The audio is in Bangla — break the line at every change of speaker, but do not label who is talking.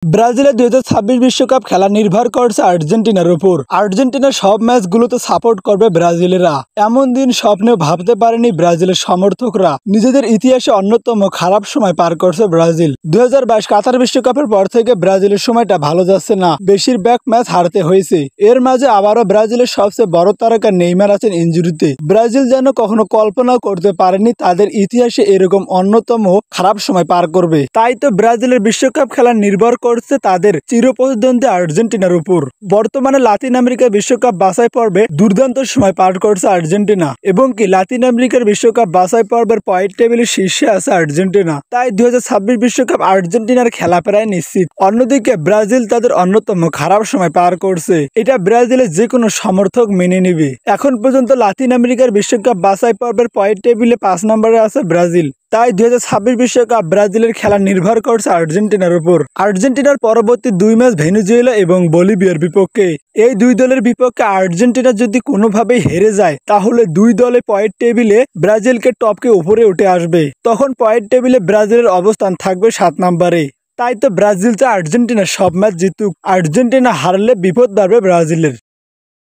ব্রাজিলের ২০২৬ বিশ্বকাপ খেলা নির্ভর করছে আর্জেন্টিনার উপর। আর্জেন্টিনার সব ম্যাচগুলোতে সাপোর্ট করবে ব্রাজিলেরা। এমন দিন স্বপ্নেও ভাবতে পারেনি ব্রাজিলের সমর্থকরা। নিজেদের ইতিহাসে অন্যতম খারাপ সময় পার করছে ব্রাজিল। ২০২২ কাতার বিশ্বকাপের পর থেকে ব্রাজিলের সময়টা ভালো যাচ্ছে না, বেশিরভাগ ম্যাচ হারতে হয়েছে। এর মাঝে আবারও ব্রাজিলের সবচেয়ে বড় তারকা নেইমার আছেন ইনজুরিতে। ব্রাজিল যেন কখনো কল্পনাও করতে পারেনি তাদের ইতিহাসে এরকম অন্যতম খারাপ সময় পার করবে। তাই তো ব্রাজিলের বিশ্বকাপ খেলা নির্ভর করছে তাদের চিরপ্রতিদ্বন্দ্বী আর্জেন্টিনার উপর। বর্তমানে লাতিন আমেরিকা বিশ্বকাপ বাছাই পর্বে দুর্দান্ত সময় পার করছে আর্জেন্টিনা, এবং কি লাতিন আমেরিকার বিশ্বকাপ বাছাই পর্বের পয়েন্ট টেবিলের শীর্ষে আছে আর্জেন্টিনা। তাই ২০২৬ বিশ্বকাপ আর্জেন্টিনার খেলা প্রায় নিশ্চিত। অন্যদিকে ব্রাজিল তাদের অন্যতম খারাপ সময় পার করছে, এটা ব্রাজিলের যে কোনো সমর্থক মেনে নেবে। এখন পর্যন্ত লাতিন আমেরিকার বিশ্বকাপ বাছাই পর্বের পয়েন্ট টেবিলে ৫ নম্বরে আছে ব্রাজিল। তাই ২০২৬ বিশ্বকাপ ব্রাজিলের খেলা নির্ভর করছে আর্জেন্টিনার উপর। আর্জেন্টিনার পরবর্তী ২ ম্যাচ ভেনেজুয়েলা এবং বলিভিয়ার বিপক্ষে। এই দুই দলের বিপক্ষে আর্জেন্টিনা যদি কোনোভাবেই হেরে যায়, তাহলে দুই দলে পয়েন্ট টেবিলে ব্রাজিলকে টপকে উপরে উঠে আসবে। তখন পয়েন্ট টেবিলে ব্রাজিলের অবস্থান থাকবে ৭ নম্বরে। তাই তো ব্রাজিল চায় আর্জেন্টিনা সব ম্যাচ জিতুক। আর্জেন্টিনা হারলে বিপদ বাড়বে ব্রাজিলের।